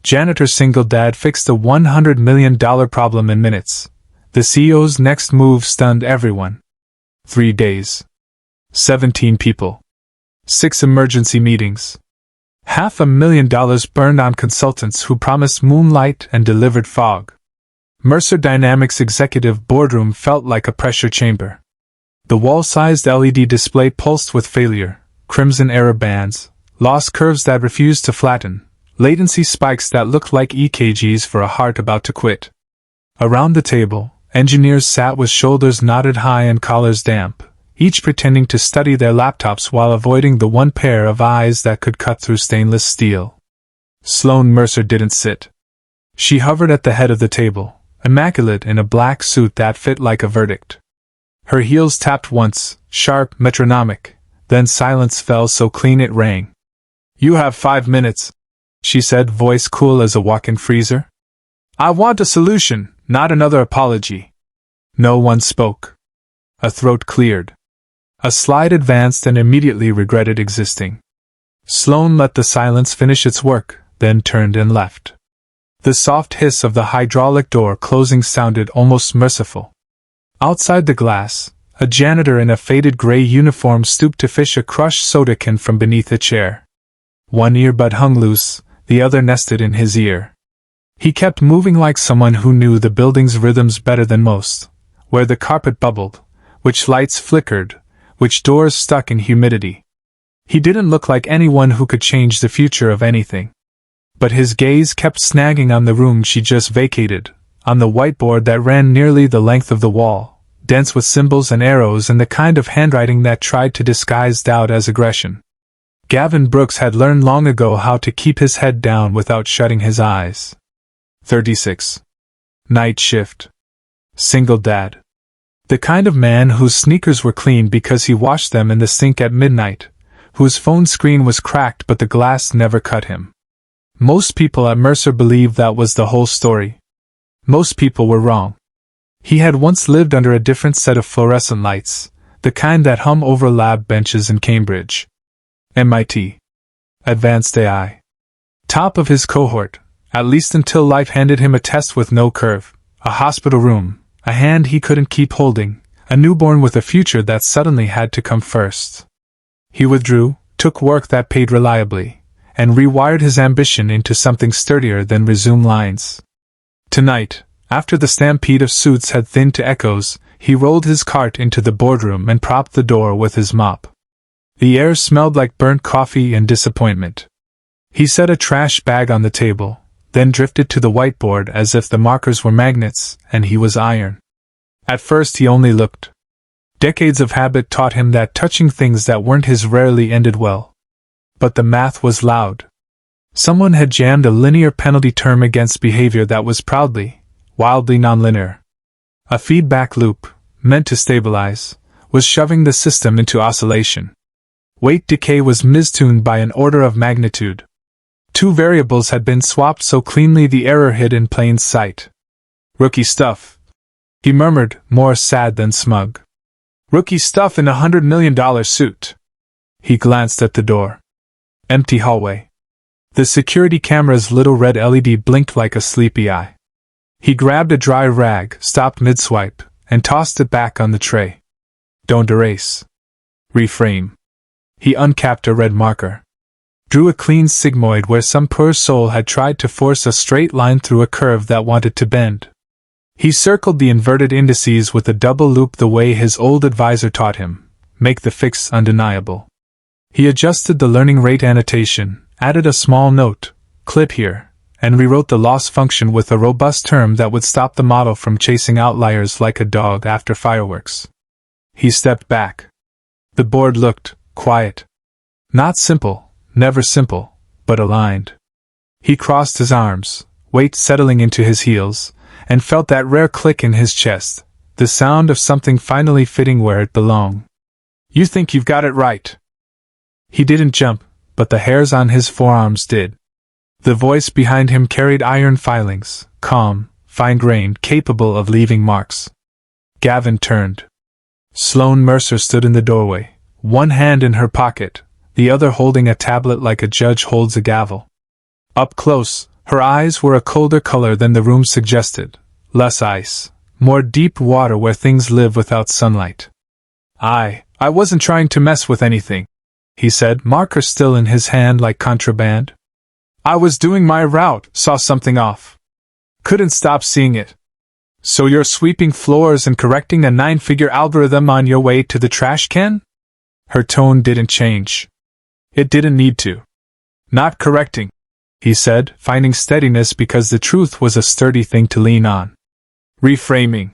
Janitor single dad fixed a $100 million problem in minutes. The CEO's next move stunned everyone. 3 days. 17 people. 6 emergency meetings. $500,000 burned on consultants who promised moonlight and delivered fog. Mercer Dynamics' executive boardroom felt like a pressure chamber. The wall-sized LED display pulsed with failure, crimson error bands, lost curves that refused to flatten, latency spikes that looked like EKGs for a heart about to quit. Around the table, engineers sat with shoulders knotted high and collars damp, each pretending to study their laptops while avoiding the one pair of eyes that could cut through stainless steel. Sloane Mercer didn't sit. She hovered at the head of the table, immaculate in a black suit that fit like a verdict. Her heels tapped once, sharp, metronomic, then silence fell so clean it rang. "You have 5 minutes," she said, voice cool as a walk-in freezer. "I want a solution, not another apology." No one spoke. A throat cleared. A slide advanced and immediately regretted existing. Sloane let the silence finish its work, then turned and left. The soft hiss of the hydraulic door closing sounded almost merciful. Outside the glass, a janitor in a faded gray uniform stooped to fish a crushed soda can from beneath a chair. One earbud hung loose, the other nested in his ear. He kept moving like someone who knew the building's rhythms better than most, where the carpet bubbled, which lights flickered, which doors stuck in humidity. He didn't look like anyone who could change the future of anything. But his gaze kept snagging on the room she just vacated, on the whiteboard that ran nearly the length of the wall, dense with symbols and arrows and the kind of handwriting that tried to disguise doubt as aggression. Gavin Brooks had learned long ago how to keep his head down without shutting his eyes. 36. Night shift. Single dad. The kind of man whose sneakers were clean because he washed them in the sink at midnight, whose phone screen was cracked but the glass never cut him. Most people at Mercer believed that was the whole story. Most people were wrong. He had once lived under a different set of fluorescent lights, the kind that hum over lab benches in Cambridge. MIT. Advanced AI. Top of his cohort, at least until life handed him a test with no curve, a hospital room, a hand he couldn't keep holding, a newborn with a future that suddenly had to come first. He withdrew, took work that paid reliably, and rewired his ambition into something sturdier than resume lines. Tonight, after the stampede of suits had thinned to echoes, he rolled his cart into the boardroom and propped the door with his mop. The air smelled like burnt coffee and disappointment. He set a trash bag on the table, then drifted to the whiteboard as if the markers were magnets and he was iron. At first he only looked. Decades of habit taught him that touching things that weren't his rarely ended well. But the math was loud. Someone had jammed a linear penalty term against behavior that was proudly, wildly nonlinear. A feedback loop, meant to stabilize, was shoving the system into oscillation. Weight decay was mistuned by an order of magnitude. 2 variables had been swapped so cleanly the error hid in plain sight. "Rookie stuff," he murmured, more sad than smug. "Rookie stuff in a $100 million suit." He glanced at the door. Empty hallway. The security camera's little red LED blinked like a sleepy eye. He grabbed a dry rag, stopped mid-swipe, and tossed it back on the tray. "Don't erase. Reframe." He uncapped a red marker. Drew a clean sigmoid where some poor soul had tried to force a straight line through a curve that wanted to bend. He circled the inverted indices with a double loop the way his old advisor taught him, make the fix undeniable. He adjusted the learning rate annotation, added a small note, clip here, and rewrote the loss function with a robust term that would stop the model from chasing outliers like a dog after fireworks. He stepped back. The board looked quiet. Not simple, never simple, but aligned. He crossed his arms, weight settling into his heels, and felt that rare click in his chest, the sound of something finally fitting where it belonged. "You think you've got it right." He didn't jump, but the hairs on his forearms did. The voice behind him carried iron filings, calm, fine-grained, capable of leaving marks. Gavin turned. Sloane Mercer stood in the doorway, one hand in her pocket, the other holding a tablet like a judge holds a gavel. Up close, Her eyes were a colder color than the room suggested. Less ice, more deep water where things live without sunlight. I wasn't trying to mess with anything," he said, marker still in his hand like contraband. "I was doing my route, saw something off. Couldn't stop seeing it." "So you're sweeping floors and correcting a 9-figure algorithm on your way to the trash can?" Her tone didn't change. It didn't need to. "Not correcting," he said, finding steadiness because the truth was a sturdy thing to lean on. "Reframing.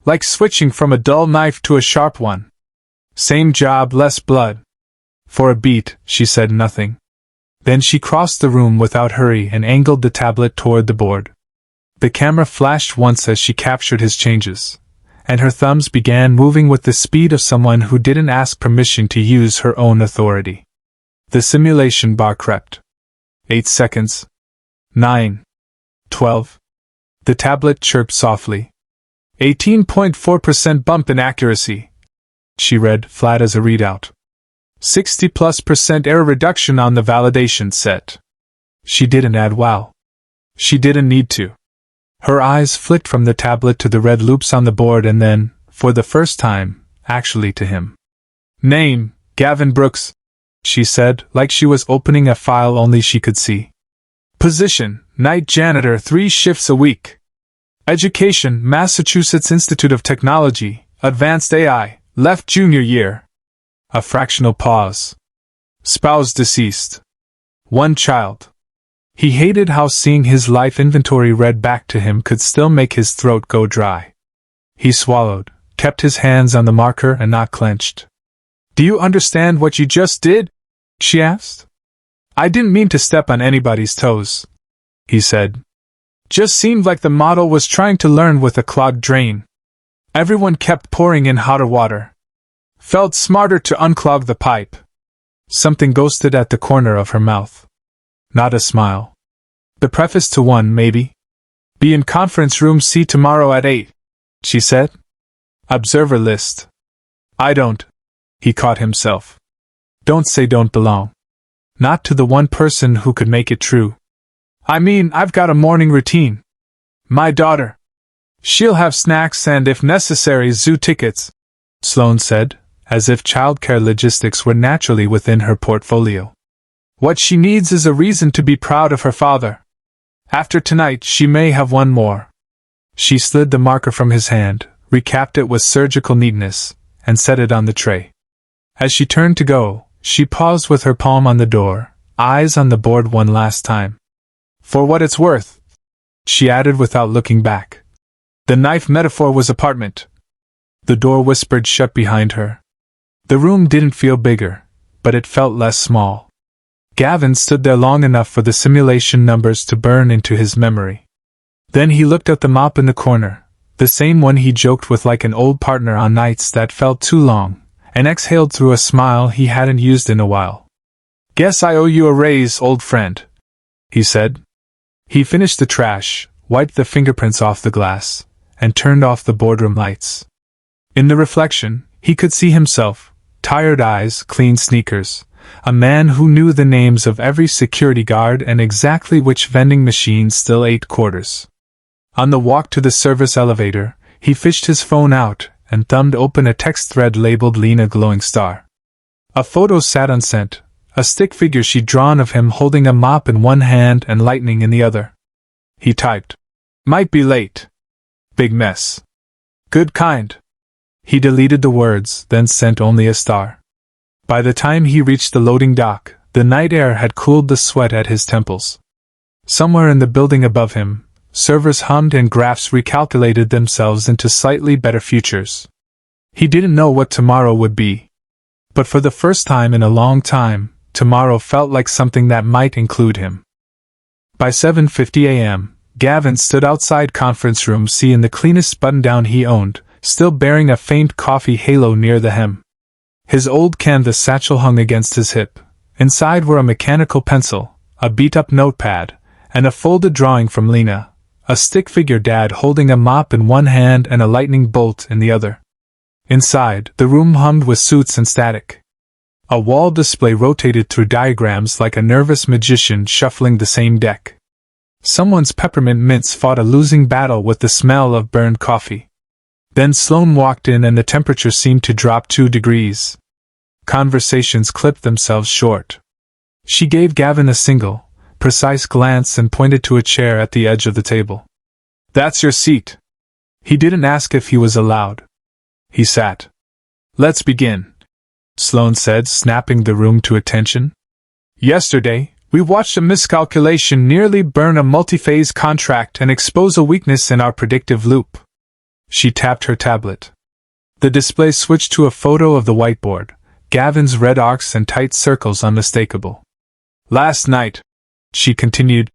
Like switching from a dull knife to a sharp one. Same job, less blood." For a beat, she said nothing. Then she crossed the room without hurry and angled the tablet toward the board. The camera flashed once as she captured his changes, and her thumbs began moving with the speed of someone who didn't ask permission to use her own authority. The simulation bar crept. 8 seconds. 9. 12. The tablet chirped softly. 18.4% bump in accuracy. She read, flat as a readout. 60+% error reduction on the validation set. She didn't add wow. She didn't need to. Her eyes flicked from the tablet to the red loops on the board and then, for the first time, actually to him. "Name, Gavin Brooks," she said, like she was opening a file only she could see. "Position, night janitor, 3 shifts a week. Education, Massachusetts Institute of Technology, Advanced AI, left junior year." A fractional pause. "Spouse deceased. 1 child." He hated how seeing his life inventory read back to him could still make his throat go dry. He swallowed, kept his hands on the marker and not clenched. "Do you understand what you just did?" she asked. "I didn't mean to step on anybody's toes," he said. "Just seemed like the model was trying to learn with a clogged drain. Everyone kept pouring in hotter water. Felt smarter to unclog the pipe." Something ghosted at the corner of her mouth. Not a smile. "The preface to one, maybe. Be in conference room C tomorrow at 8, she said. "Observer list." "I don't," he caught himself. "Don't say don't belong. Not to the one person who could make it true. I mean, I've got a morning routine. My daughter. She'll have snacks and, if necessary, zoo tickets," Sloane said, as if childcare logistics were naturally within her portfolio. "What she needs is a reason to be proud of her father. After tonight, she may have one more." She slid the marker from his hand, recapped it with surgical neatness, and set it on the tray. As she turned to go, she paused with her palm on the door, eyes on the board one last time. "For what it's worth," she added without looking back. "The knife metaphor was apartment." The door whispered shut behind her. The room didn't feel bigger, but it felt less small. Gavin stood there long enough for the simulation numbers to burn into his memory. Then he looked at the mop in the corner, the same one he joked with like an old partner on nights that felt too long, and exhaled through a smile he hadn't used in a while. "Guess I owe you a raise, old friend," he said. He finished the trash, wiped the fingerprints off the glass, and turned off the boardroom lights. In the reflection, he could see himself, tired eyes, clean sneakers, a man who knew the names of every security guard and exactly which vending machine still ate quarters. On the walk to the service elevator, he fished his phone out and thumbed open a text thread labeled Lena Glowing Star. A photo sat unsent, a stick figure she'd drawn of him holding a mop in one hand and lightning in the other. He typed, "Might be late. Big mess. Good kind." He deleted the words, then sent only a star. By the time he reached the loading dock, the night air had cooled the sweat at his temples. Somewhere in the building above him, servers hummed and graphs recalculated themselves into slightly better futures. He didn't know what tomorrow would be. But for the first time in a long time, tomorrow felt like something that might include him. By 7:50 a.m., Gavin stood outside conference room C in the cleanest button-down he owned, still bearing a faint coffee halo near the hem. His old canvas satchel hung against his hip. Inside were a mechanical pencil, a beat-up notepad, and a folded drawing from Lena, a stick figure dad holding a mop in one hand and a lightning bolt in the other. Inside, the room hummed with suits and static. A wall display rotated through diagrams like a nervous magician shuffling the same deck. Someone's peppermint mints fought a losing battle with the smell of burned coffee. Then Sloane walked in and the temperature seemed to drop 2 degrees. Conversations clipped themselves short. She gave Gavin a single, precise glance and pointed to a chair at the edge of the table. "That's your seat." He didn't ask if he was allowed. He sat. "Let's begin," Sloane said, snapping the room to attention. "Yesterday, we watched a miscalculation nearly burn a multi-phase contract and expose a weakness in our predictive loop." She tapped her tablet. The display switched to a photo of the whiteboard, Gavin's red arcs and tight circles unmistakable. "Last night," she continued,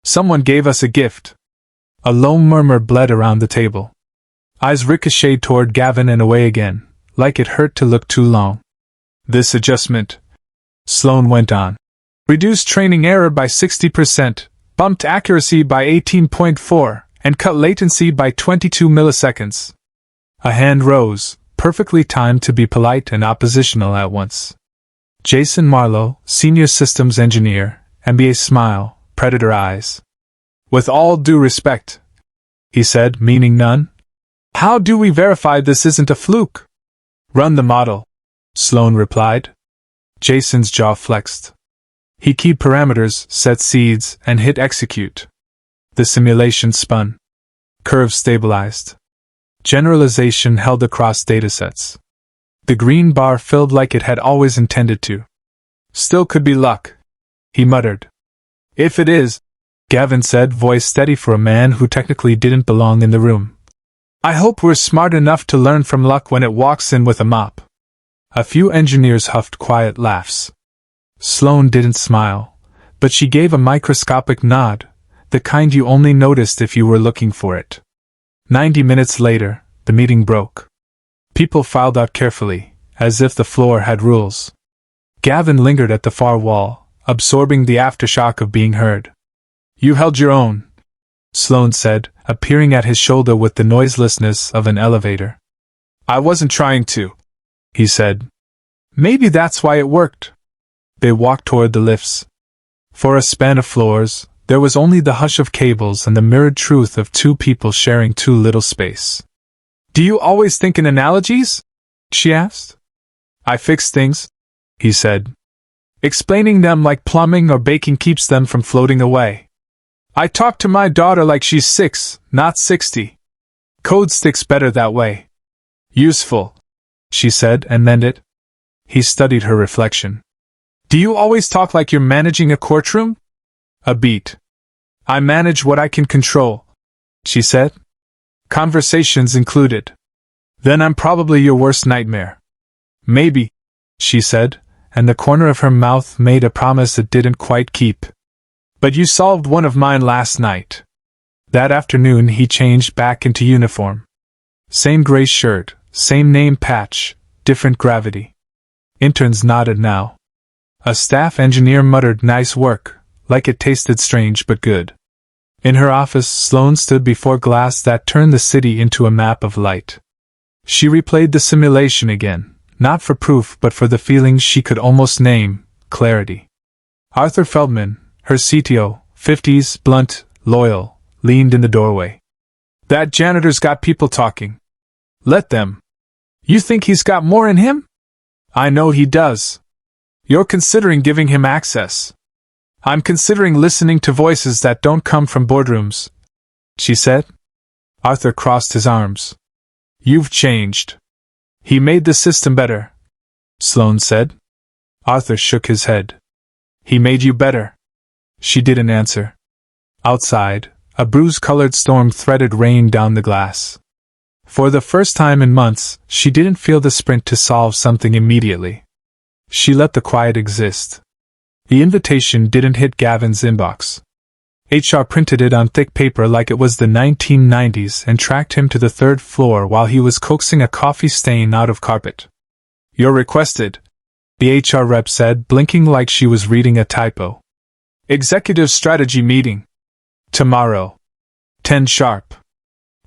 "someone gave us a gift." A low murmur bled around the table. Eyes ricocheted toward Gavin and away again, like it hurt to look too long. "This adjustment," Sloane went on, "reduced training error by 60%, bumped accuracy by 18.4, and cut latency by 22 milliseconds. A hand rose, perfectly timed to be polite and oppositional at once. Jason Marlowe, Senior Systems Engineer, MBA smile, predator eyes. "With all due respect," he said, meaning none. "How do we verify this isn't a fluke?" "Run the model," Sloane replied. Jason's jaw flexed. He keyed parameters, set seeds, and hit execute. The simulation spun. Curves stabilized. Generalization held across datasets. The green bar filled like it had always intended to. "Still could be luck," he muttered. "If it is," Gavin said, voice steady for a man who technically didn't belong in the room, "I hope we're smart enough to learn from luck when it walks in with a mop." A few engineers huffed quiet laughs. Sloane didn't smile, but she gave a microscopic nod, the kind you only noticed if you were looking for it. 90 minutes later, the meeting broke. People filed out carefully, as if the floor had rules. Gavin lingered at the far wall, absorbing the aftershock of being heard. "You held your own," Sloane said, appearing at his shoulder with the noiselessness of an elevator. "I wasn't trying to," he said. "Maybe that's why it worked." They walked toward the lifts. For a span of floors, there was only the hush of cables and the mirrored truth of 2 people sharing too little space. "Do you always think in analogies?" she asked. "I fix things," he said. "Explaining them like plumbing or baking keeps them from floating away. I talk to my daughter like she's 6, not 60. Code sticks better that way." "Useful," she said, and meant it. He studied her reflection. "Do you always talk like you're managing a courtroom?" "A beat. I manage what I can control," she said. "Conversations included." "Then I'm probably your worst nightmare." "Maybe," she said, and the corner of her mouth made a promise it didn't quite keep. "But you solved one of mine last night." That afternoon he changed back into uniform. Same gray shirt, same name patch, different gravity. Interns nodded now. A staff engineer muttered nice work, like it tasted strange but good. In her office, Sloane stood before glass that turned the city into a map of light. She replayed the simulation again, not for proof but for the feeling she could almost name, clarity. Arthur Feldman, her CTO, 50s, blunt, loyal, leaned in the doorway. "That janitor's got people talking. Let them." "You think he's got more in him?" "I know he does." "You're considering giving him access." "I'm considering listening to voices that don't come from boardrooms," she said. Arthur crossed his arms. "You've changed." "He made the system better," Sloane said. Arthur shook his head. "He made you better." She didn't answer. Outside, a bruise-colored storm threaded rain down the glass. For the first time in months, she didn't feel the sprint to solve something immediately. She let the quiet exist. The invitation didn't hit Gavin's inbox. HR printed it on thick paper like it was the 1990s and tracked him to the 3rd floor while he was coaxing a coffee stain out of carpet. "You're requested," the HR rep said, blinking like she was reading a typo. "Executive strategy meeting. Tomorrow. 10 sharp."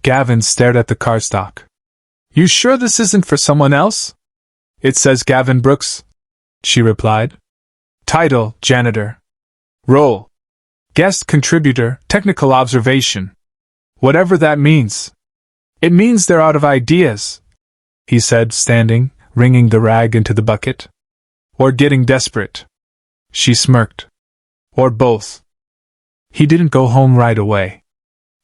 Gavin stared at the cardstock. "You sure this isn't for someone else?" "It says Gavin Brooks," she replied. "Title, Janitor. Role, Guest contributor, technical observation. Whatever that means. It means they're out of ideas, he said, standing, wringing the rag into the bucket. Or getting desperate. She smirked. Or both. He didn't go home right away.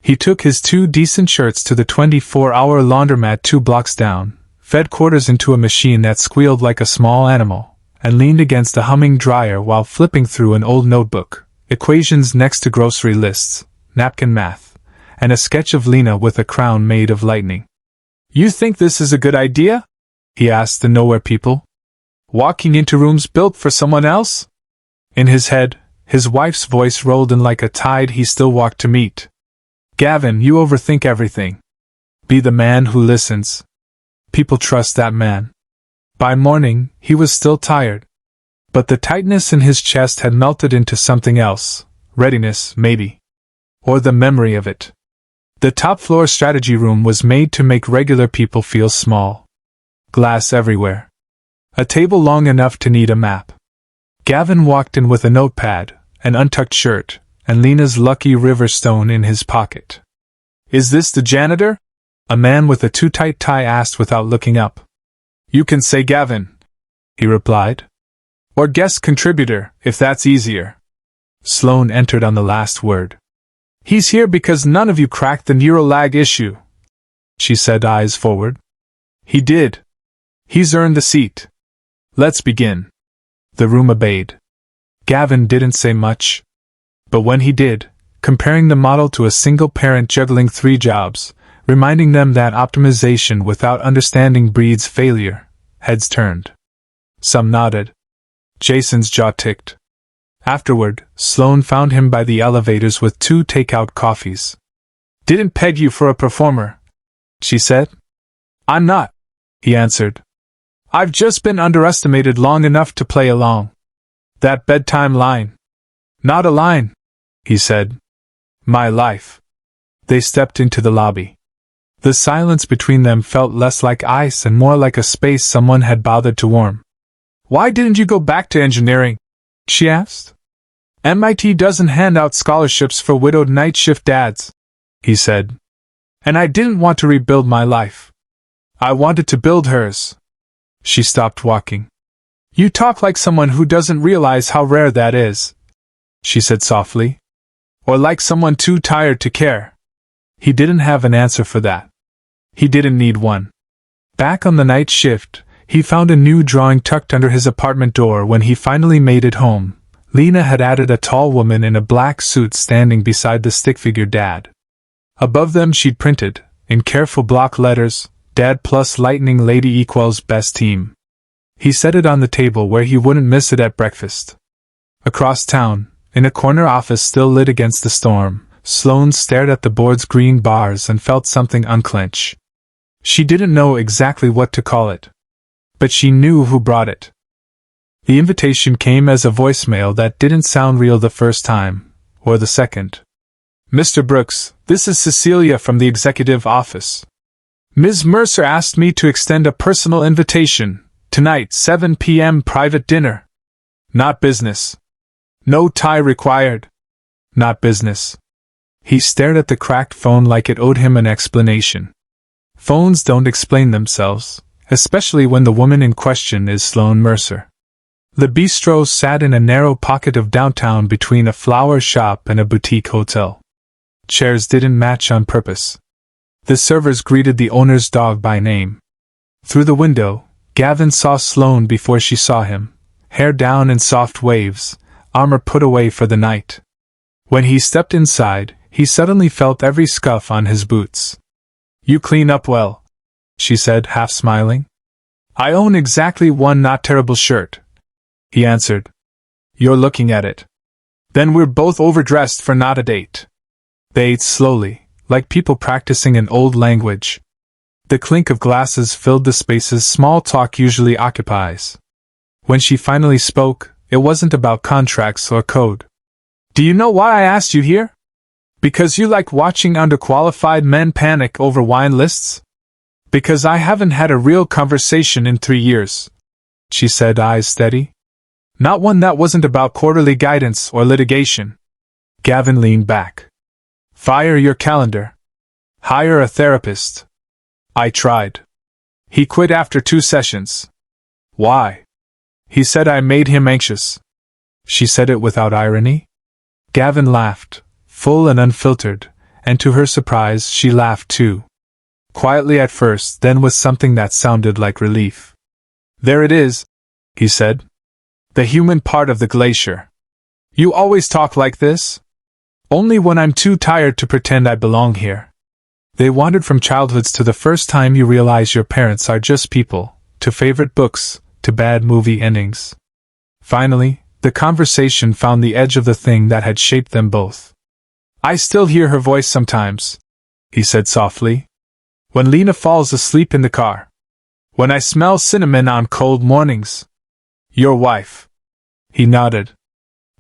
He took his 2 decent shirts to the 24-hour laundromat 2 blocks down, fed quarters into a machine that squealed like a small animal, and leaned against a humming dryer while flipping through an old notebook, equations next to grocery lists, napkin math, and a sketch of Lena with a crown made of lightning. You think this is a good idea? He asked the nowhere people. Walking into rooms built for someone else? In his head, his wife's voice rolled in like a tide he still walked to meet. Gavin, you overthink everything. Be the man who listens. People trust that man. By morning, he was still tired. But the tightness in his chest had melted into something else. Readiness, maybe. Or the memory of it. The top-floor strategy room was made to make regular people feel small. Glass everywhere. A table long enough to need a map. Gavin walked in with a notepad, an untucked shirt, and Lena's lucky river stone in his pocket. Is this the janitor? A man with a too-tight tie asked without looking up. You can say Gavin, he replied. Or guest contributor, if that's easier. Sloane entered on the last word. He's here because none of you cracked the neurolag issue, she said, eyes forward. He did. He's earned the seat. Let's begin. The room obeyed. Gavin didn't say much. But when he did, comparing the model to a single parent juggling 3 jobs, reminding them that optimization without understanding breeds failure, heads turned. Some nodded. Jason's jaw ticked. Afterward, Sloane found him by the elevators with 2 takeout coffees. Didn't peg you for a performer, she said. I'm not, he answered. I've just been underestimated long enough to play along. That bedtime line. Not a line, he said. My life. They stepped into the lobby. The silence between them felt less like ice and more like a space someone had bothered to warm. Why didn't you go back to engineering? She asked. MIT doesn't hand out scholarships for widowed night shift dads, he said. And I didn't want to rebuild my life. I wanted to build hers. She stopped walking. You talk like someone who doesn't realize how rare that is, she said softly. Or like someone too tired to care. He didn't have an answer for that. He didn't need one. Back on the night shift, he found a new drawing tucked under his apartment door when he finally made it home. Lena had added a tall woman in a black suit standing beside the stick-figure dad. Above them she'd printed, in careful block letters, Dad plus Lightning Lady equals best team. He set it on the table where he wouldn't miss it at breakfast. Across town, in a corner office still lit against the storm, Sloane stared at the board's green bars and felt something unclench. She didn't know exactly what to call it. But she knew who brought it. The invitation came as a voicemail that didn't sound real the first time, or the second. Mr. Brooks, this is Cecilia from the executive office. Ms. Mercer asked me to extend a personal invitation. Tonight, 7 p.m. private dinner. Not business. No tie required. Not business. He stared at the cracked phone like it owed him an explanation. Phones don't explain themselves, especially when the woman in question is Sloane Mercer. The bistro sat in a narrow pocket of downtown between a flower shop and a boutique hotel. Chairs didn't match on purpose. The servers greeted the owner's dog by name. Through the window, Gavin saw Sloane before she saw him, hair down in soft waves, armor put away for the night. When he stepped inside, he suddenly felt every scuff on his boots. You clean up well, she said, half smiling. I own exactly one not terrible shirt, he answered. You're looking at it. Then we're both overdressed for not a date. They ate slowly, like people practicing an old language. The clink of glasses filled the spaces small talk usually occupies. When she finally spoke, it wasn't about contracts or code. Do you know why I asked you here? Because you like watching underqualified men panic over wine lists? Because I haven't had a real conversation in 3 years, she said, eyes steady. Not one that wasn't about quarterly guidance or litigation. Gavin leaned back. Fire your calendar. Hire a therapist. I tried. He quit after 2 sessions. Why? He said I made him anxious. She said it without irony. Gavin laughed, full and unfiltered, and to her surprise she laughed too. Quietly at first, then with something that sounded like relief. There it is, he said. The human part of the glacier. You always talk like this? Only when I'm too tired to pretend I belong here. They wandered from childhoods to the first time you realize your parents are just people, to favorite books, to bad movie endings. Finally, the conversation found the edge of the thing that had shaped them both. I still hear her voice sometimes, he said softly. When Lena falls asleep in the car. When I smell cinnamon on cold mornings. Your wife. He nodded.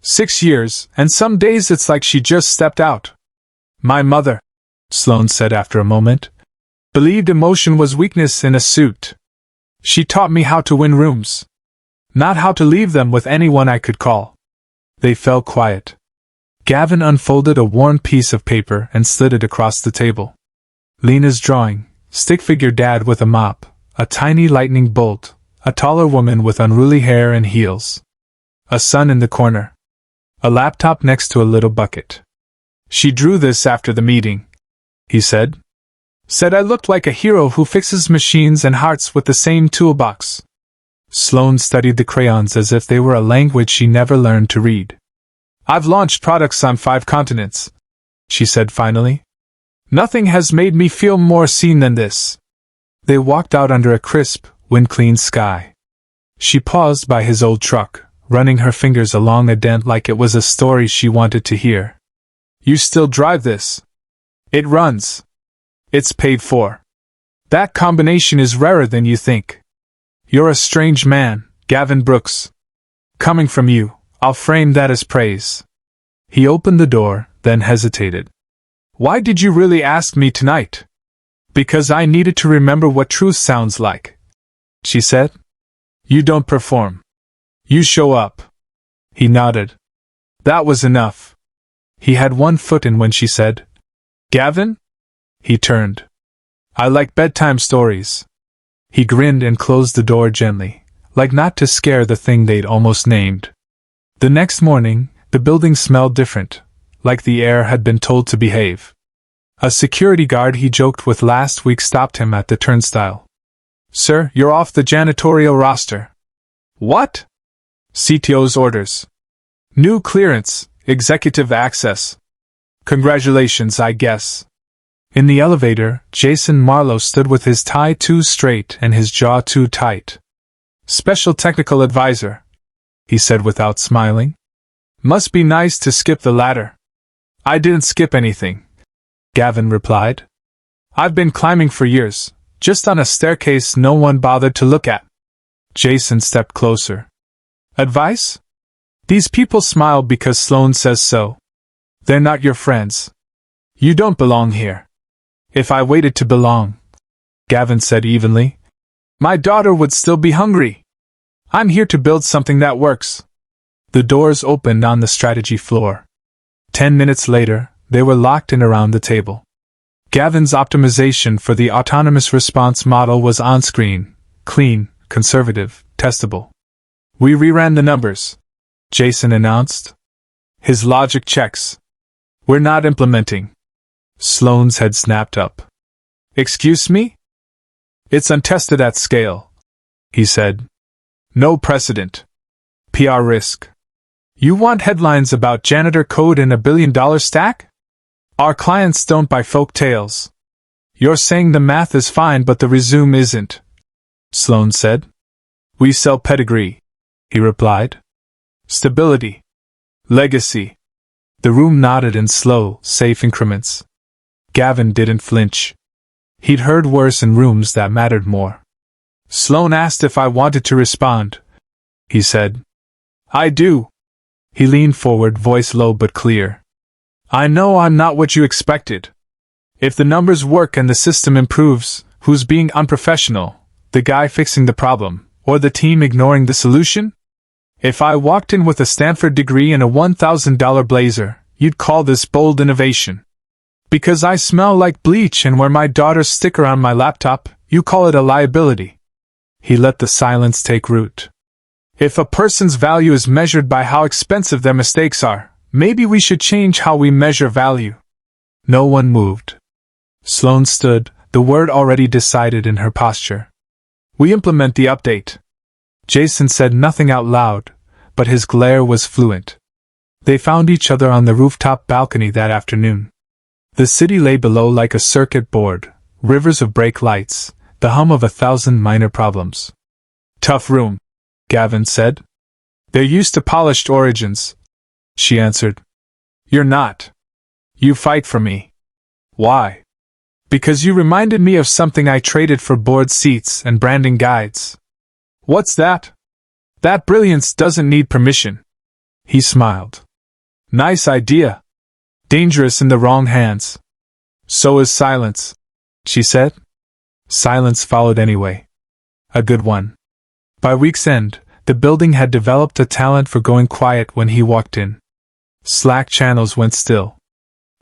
6 years, and some days it's like she just stepped out. My mother, Sloane said after a moment, believed emotion was weakness in a suit. She taught me how to win rooms. Not how to leave them with anyone I could call. They fell quiet. Gavin unfolded a worn piece of paper and slid it across the table. Lena's drawing, stick-figure dad with a mop, a tiny lightning bolt, a taller woman with unruly hair and heels. A son in the corner. A laptop next to a little bucket. She drew this after the meeting, he said. Said I looked like a hero who fixes machines and hearts with the same toolbox. Sloane studied the crayons as if they were a language she never learned to read. I've launched products on 5 continents, she said finally. Nothing has made me feel more seen than this. They walked out under a crisp, wind-clean sky. She paused by his old truck, running her fingers along a dent like it was a story she wanted to hear. You still drive this? It runs. It's paid for. That combination is rarer than you think. You're a strange man, Gavin Brooks. Coming from you, I'll frame that as praise. He opened the door, then hesitated. Why did you really ask me tonight? Because I needed to remember what truth sounds like, she said. You don't perform. You show up. He nodded. That was enough. He had one foot in when she said, Gavin? He turned. I like bedtime stories. He grinned and closed the door gently, like not to scare the thing they'd almost named. The next morning, the building smelled different, like the air had been told to behave. A security guard he joked with last week stopped him at the turnstile. Sir, you're off the janitorial roster. What? CTO's orders. New clearance, executive access. Congratulations, I guess. In the elevator, Jason Marlowe stood with his tie too straight and his jaw too tight. Special technical advisor, he said without smiling. Must be nice to skip the ladder. I didn't skip anything, Gavin replied. I've been climbing for years, just on a staircase no one bothered to look at. Jason stepped closer. Advice? These people smile because Sloane says so. They're not your friends. You don't belong here. If I waited to belong, Gavin said evenly, my daughter would still be hungry. I'm here to build something that works. The doors opened on the strategy floor. 10 minutes later, they were locked in around the table. Gavin's optimization for the autonomous response model was on screen, clean, conservative, testable. We reran the numbers, Jason announced. His logic checks. We're not implementing. Sloane's head snapped up. Excuse me? It's untested at scale, he said. No precedent. PR risk. You want headlines about janitor code in $1 billion stack? Our clients don't buy folk tales. You're saying the math is fine but the resume isn't, Sloane said. We sell pedigree, he replied. Stability. Legacy. The room nodded in slow, safe increments. Gavin didn't flinch. He'd heard worse in rooms that mattered more. Sloane asked if I wanted to respond, he said. I do. He leaned forward, voice low but clear. I know I'm not what you expected. If the numbers work and the system improves, who's being unprofessional? The guy fixing the problem, or the team ignoring the solution? If I walked in with a Stanford degree and a $1,000 blazer, you'd call this bold innovation. Because I smell like bleach and wear my daughter's sticker on my laptop, you call it a liability. He let the silence take root. If a person's value is measured by how expensive their mistakes are, maybe we should change how we measure value. No one moved. Sloane stood, the word already decided in her posture. We implement the update. Jason said nothing out loud, but his glare was fluent. They found each other on the rooftop balcony that afternoon. The city lay below like a circuit board, rivers of brake lights, the hum of 1,000 minor problems. Tough room, Gavin said. They're used to polished origins, she answered. You're not. You fight for me. Why? Because you reminded me of something I traded for board seats and branding guides. What's that? That brilliance doesn't need permission. He smiled. Nice idea. Dangerous in the wrong hands. So is silence, she said. Silence followed anyway. A good one. By week's end, the building had developed a talent for going quiet when he walked in. Slack channels went still.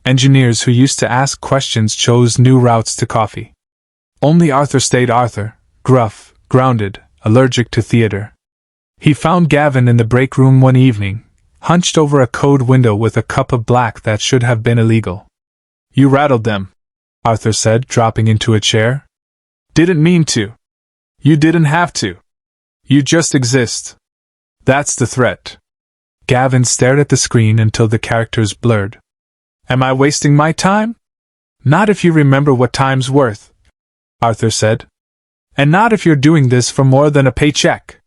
Engineers who used to ask questions chose new routes to coffee. Only Arthur stayed Arthur, gruff, grounded, allergic to theater. He found Gavin in the break room one evening, hunched over a code window with a cup of black that should have been illegal. You rattled them, Arthur said, dropping into a chair. Didn't mean to. You didn't have to. You just exist. That's the threat. Gavin stared at the screen until the characters blurred. Am I wasting my time? Not if you remember what time's worth, Arthur said. And not if you're doing this for more than a paycheck.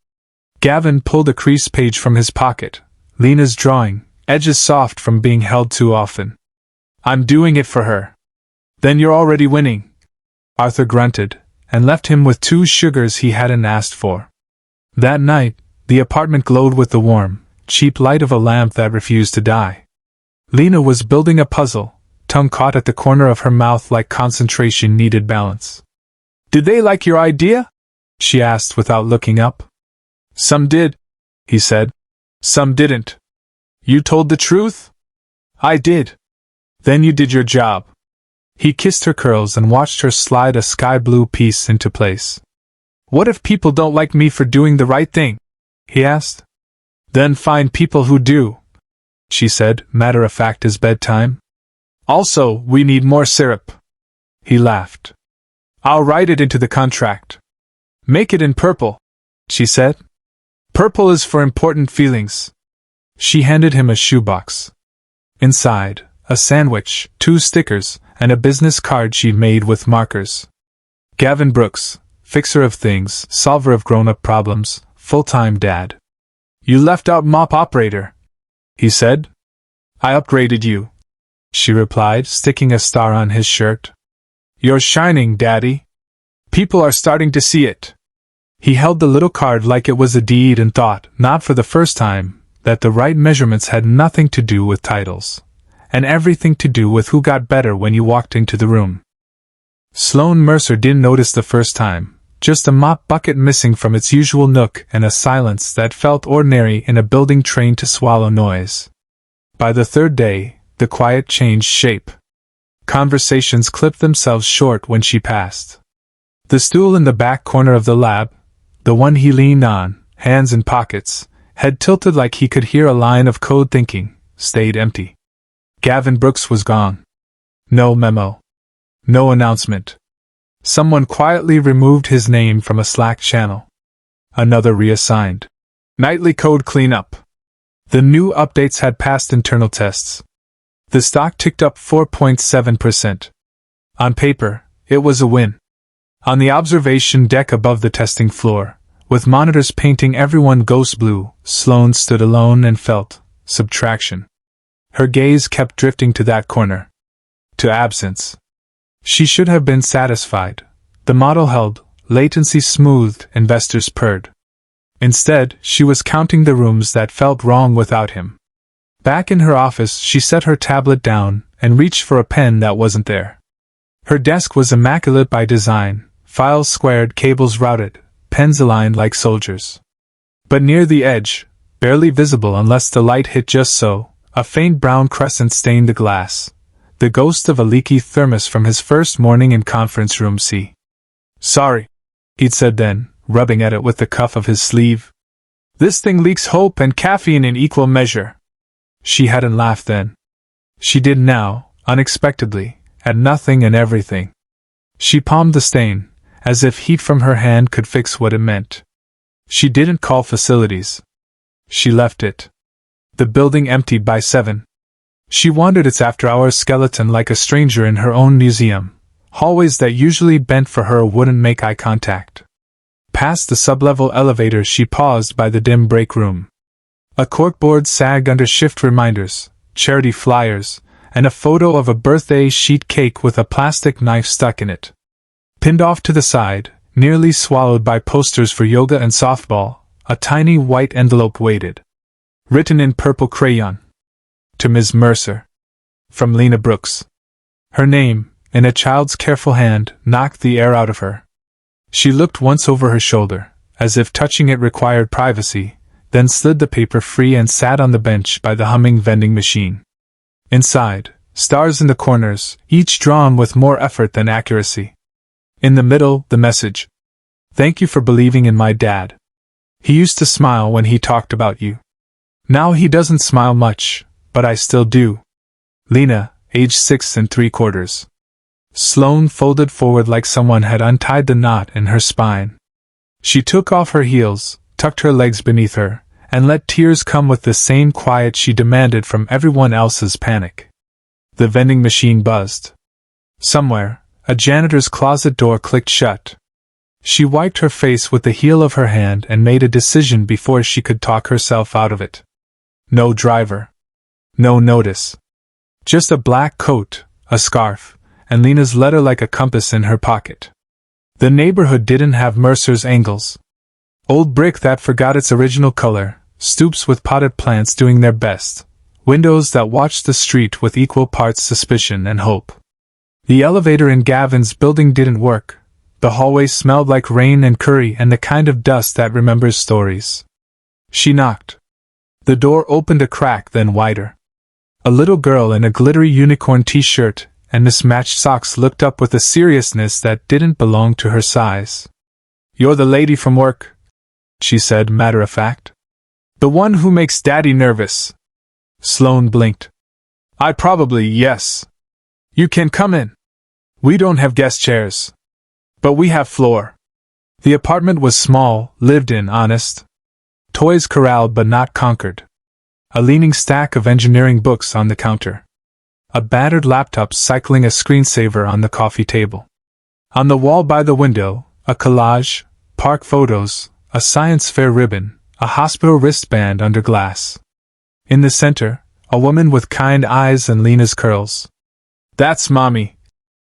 Gavin pulled a crease page from his pocket. Lena's drawing, edges soft from being held too often. I'm doing it for her. Then you're already winning. Arthur grunted, and left him with 2 sugars he hadn't asked for. That night, the apartment glowed with the warm, cheap light of a lamp that refused to die. Lena was building a puzzle, tongue caught at the corner of her mouth like concentration needed balance. Did they like your idea? She asked without looking up. Some did, he said. Some didn't. You told the truth? I did. Then you did your job. He kissed her curls and watched her slide a sky-blue piece into place. What if people don't like me for doing the right thing? He asked. Then find people who do, she said, matter-of-fact as bedtime. Also, we need more syrup. He laughed. I'll write it into the contract. Make it in purple, she said. Purple is for important feelings. She handed him a shoebox. Inside, a sandwich, 2 stickers, and a business card she'd made with markers. Gavin Brooks, fixer of things, solver of grown-up problems, full-time dad. You left out mop operator, he said. I upgraded you, she replied, sticking a star on his shirt. You're shining, Daddy. People are starting to see it. He held the little card like it was a deed and thought, not for the first time, that the right measurements had nothing to do with titles, and everything to do with who got better when you walked into the room. Sloane Mercer didn't notice the first time, just a mop bucket missing from its usual nook and a silence that felt ordinary in a building trained to swallow noise. By the 3rd day, the quiet changed shape. Conversations clipped themselves short when she passed. The stool in the back corner of the lab, the one he leaned on, hands in pockets, head tilted like he could hear a line of code thinking, stayed empty. Gavin Brooks was gone. No memo. No announcement. Someone quietly removed his name from a Slack channel. Another reassigned. Nightly code cleanup. The new updates had passed internal tests. The stock ticked up 4.7%. On paper, it was a win. On the observation deck above the testing floor, with monitors painting everyone ghost blue, Sloane stood alone and felt subtraction. Her gaze kept drifting to that corner. To absence. She should have been satisfied. The model held, latency smoothed, investors purred. Instead, she was counting the rooms that felt wrong without him. Back in her office, she set her tablet down and reached for a pen that wasn't there. Her desk was immaculate by design, files squared, cables routed, pens aligned like soldiers. But near the edge, barely visible unless the light hit just so, A faint brown crescent stained the glass, the ghost of a leaky thermos from his first morning in conference room C. "Sorry," he'd said then, rubbing at it with the cuff of his sleeve. "This thing leaks hope and caffeine in equal measure." She hadn't laughed then. She did now, unexpectedly, at nothing and everything. She palmed the stain, as if heat from her hand could fix what it meant. She didn't call facilities. She left it. The building emptied by 7. She wandered its after-hours skeleton like a stranger in her own museum. Hallways that usually bent for her wouldn't make eye contact. Past the sub-level elevator she paused by the dim break room. A corkboard sagged under shift reminders, charity flyers, and a photo of a birthday sheet cake with a plastic knife stuck in it. Pinned off to the side, nearly swallowed by posters for yoga and softball, a tiny white envelope waited. Written in purple crayon. To Ms. Mercer. From Lena Brooks. Her name, in a child's careful hand, knocked the air out of her. She looked once over her shoulder, as if touching it required privacy, then slid the paper free and sat on the bench by the humming vending machine. Inside, stars in the corners, each drawn with more effort than accuracy. In the middle, the message. "Thank you for believing in my dad. He used to smile when he talked about you. Now he doesn't smile much, but I still do. Lena, age 6 3/4. Sloane folded forward like someone had untied the knot in her spine. She took off her heels, tucked her legs beneath her, and let tears come with the same quiet she demanded from everyone else's panic. The vending machine buzzed. Somewhere, a janitor's closet door clicked shut. She wiped her face with the heel of her hand and made a decision before she could talk herself out of it. No driver. No notice. Just a black coat, a scarf, and Lena's letter like a compass in her pocket. The neighborhood didn't have Mercer's angles. Old brick that forgot its original color, stoops with potted plants doing their best, windows that watched the street with equal parts suspicion and hope. The elevator in Gavin's building didn't work. The hallway smelled like rain and curry and the kind of dust that remembers stories. She knocked. The door opened a crack, then wider. A little girl in a glittery unicorn t-shirt and mismatched socks looked up with a seriousness that didn't belong to her size. "You're the lady from work," she said, matter-of-fact. "The one who makes Daddy nervous." Sloane blinked. Yes. You can come in. We don't have guest chairs. But we have floor." The apartment was small, lived in, honest. Toys corralled but not conquered. A leaning stack of engineering books on the counter. A battered laptop cycling a screensaver on the coffee table. On the wall by the window, a collage, park photos, a science fair ribbon, a hospital wristband under glass. In the center, a woman with kind eyes and Lena's curls. "That's Mommy,"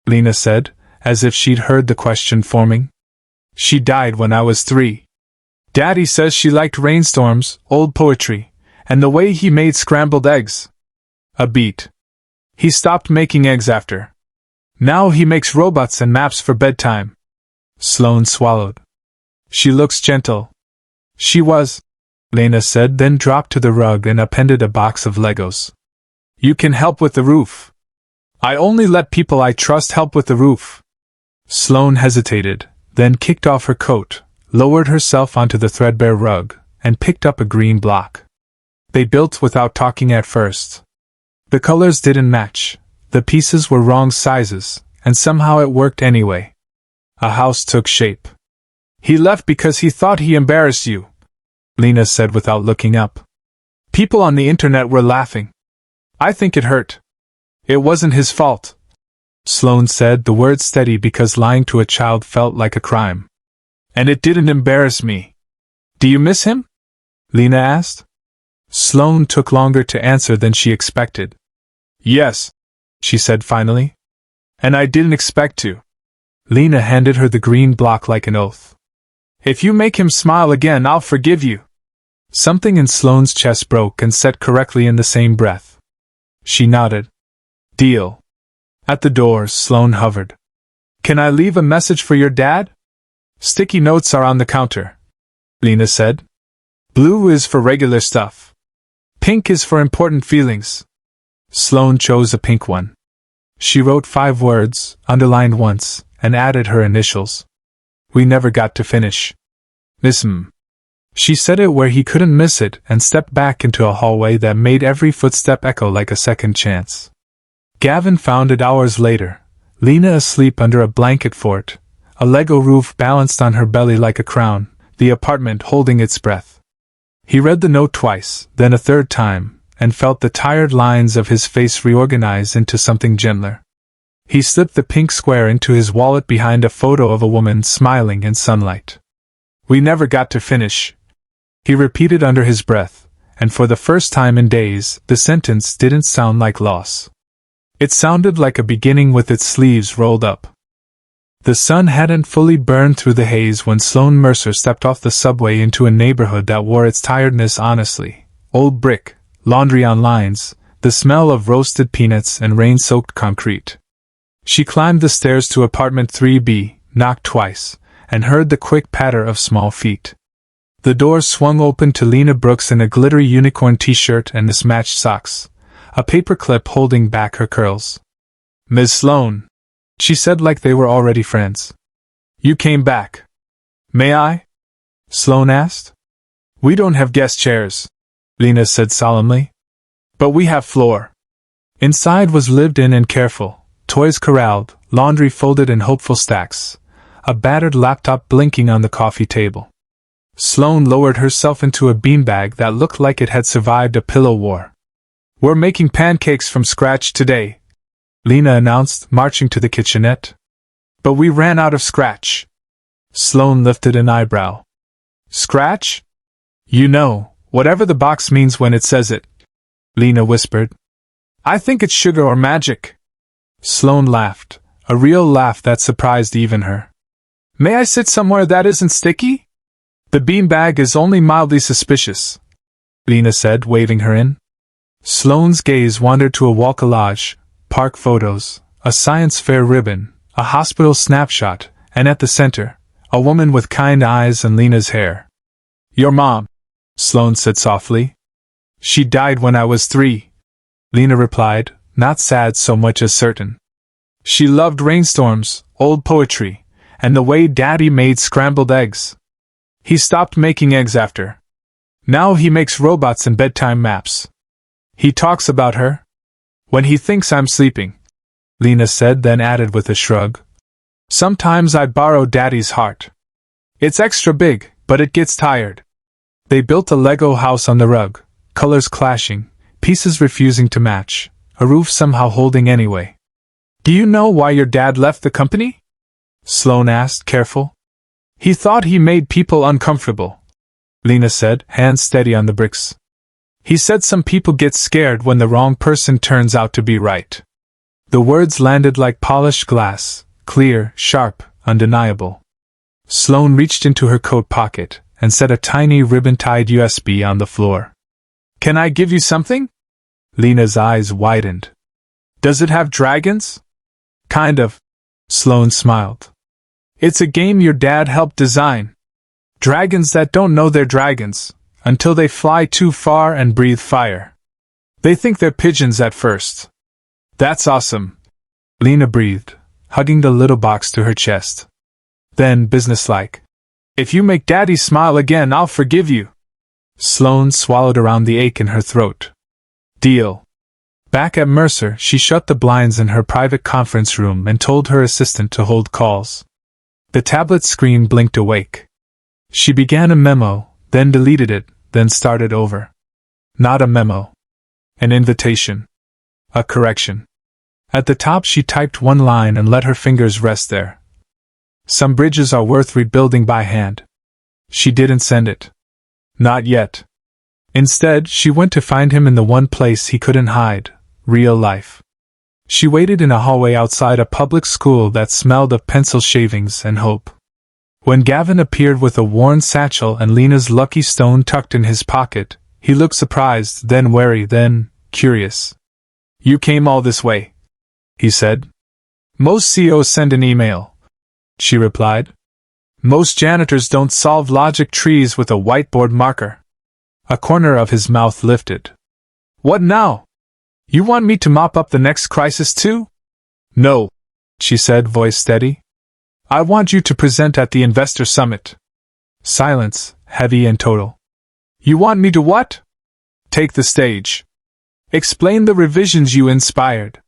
Lena said, as if she'd heard the question forming. "She died when I was 3. Daddy says she liked rainstorms, old poetry, and the way he made scrambled eggs." A beat. "He stopped making eggs after. Now he makes robots and maps for bedtime." Sloane swallowed. "She looks gentle." "She was," Lena said, then dropped to the rug and appended a box of Legos. "You can help with the roof." "I only let people I trust help with the roof." Sloane hesitated, then kicked off her coat, lowered herself onto the threadbare rug, and picked up a green block. They built without talking at first. The colors didn't match, the pieces were wrong sizes, and somehow it worked anyway. A house took shape. "He left because he thought he embarrassed you," Lena said without looking up. "People on the internet were laughing. I think it hurt. It wasn't his fault." Sloane said, the words steady because lying to a child felt like a crime. "And it didn't embarrass me." "Do you miss him?" Lena asked. Sloane took longer to answer than she expected. "Yes," she said finally. "And I didn't expect to." Lena handed her the green block like an oath. "If you make him smile again, I'll forgive you." Something in Sloane's chest broke and set correctly in the same breath. She nodded. "Deal." At the door, Sloane hovered. "Can I leave a message for your dad?" "Sticky notes are on the counter," Lena said. "Blue is for regular stuff. Pink is for important feelings. Sloane chose a pink one. She wrote 5 words, underlined once, and added her initials. We never got to finish. Miss M. She said it where he couldn't miss it and stepped back into a hallway that made every footstep echo like a second chance. Gavin found it hours later, Lena asleep under a blanket fort, a Lego roof balanced on her belly like a crown, the apartment holding its breath. He read the note twice, then a third time, and felt the tired lines of his face reorganize into something gentler. He slipped the pink square into his wallet behind a photo of a woman smiling in sunlight. We never got to finish. He repeated under his breath, and for the first time in days, the sentence didn't sound like loss. It sounded like a beginning with its sleeves rolled up. The sun hadn't fully burned through the haze when Sloane Mercer stepped off the subway into a neighborhood that wore its tiredness honestly. Old brick, laundry on lines, the smell of roasted peanuts and rain-soaked concrete. She climbed the stairs to apartment 3B, knocked twice, and heard the quick patter of small feet. The door swung open to Lena Brooks in a glittery unicorn t-shirt and mismatched socks, a paperclip holding back her curls. Ms. Sloane, she said like they were already friends. You came back. May I? Sloane asked. We don't have guest chairs, Lena said solemnly. But we have floor. Inside was lived in and careful, toys corralled, laundry folded in hopeful stacks, a battered laptop blinking on the coffee table. Sloane lowered herself into a beanbag that looked like it had survived a pillow war. We're making pancakes from scratch today, Lena announced, marching to the kitchenette. But we ran out of scratch. Sloane lifted an eyebrow. Scratch? You know, whatever the box means when it says it, Lena whispered. I think it's sugar or magic. Sloane laughed, a real laugh that surprised even her. May I sit somewhere that isn't sticky? The beanbag is only mildly suspicious, Lena said, waving her in. Sloane's gaze wandered to a wall collage, park photos, a science fair ribbon, a hospital snapshot, and at the center, a woman with kind eyes and Lena's hair. Your mom, Sloane said softly. She died when I was 3, Lena replied, not sad so much as certain. She loved rainstorms, old poetry, and the way Daddy made scrambled eggs. He stopped making eggs after. Now he makes robots and bedtime maps. He talks about her when he thinks I'm sleeping, Lena said, then added with a shrug. Sometimes I borrow Daddy's heart. It's extra big, but it gets tired. They built a Lego house on the rug, colors clashing, pieces refusing to match, a roof somehow holding anyway. Do you know why your dad left the company? Sloane asked, careful. He thought he made people uncomfortable, Lena said, hands steady on the bricks. He said some people get scared when the wrong person turns out to be right. The words landed like polished glass, clear, sharp, undeniable. Sloane reached into her coat pocket and set a tiny ribbon-tied USB on the floor. Can I give you something? Lena's eyes widened. Does it have dragons? Kind of, Sloane smiled. It's a game your dad helped design. Dragons that don't know they're dragons, until they fly too far and breathe fire. They think they're pigeons at first. That's awesome, Lena breathed, hugging the little box to her chest. Then, businesslike, if you make Daddy smile again, I'll forgive you. Sloane swallowed around the ache in her throat. Deal. Back at Mercer, she shut the blinds in her private conference room and told her assistant to hold calls. The tablet screen blinked awake. She began a memo, then deleted it, then started over. Not a memo. An invitation. A correction. At the top she typed one line and let her fingers rest there. Some bridges are worth rebuilding by hand. She didn't send it. Not yet. Instead, she went to find him in the one place he couldn't hide, real life. She waited in a hallway outside a public school that smelled of pencil shavings and hope. When Gavin appeared with a worn satchel and Lena's lucky stone tucked in his pocket, he looked surprised, then wary, then curious. You came all this way, he said. Most CEOs send an email, she replied. Most janitors don't solve logic trees with a whiteboard marker. A corner of his mouth lifted. What now? You want me to mop up the next crisis too? No, she said, voice steady. I want you to present at the investor summit. Silence, heavy and total. You want me to what? Take the stage. Explain the revisions you inspired.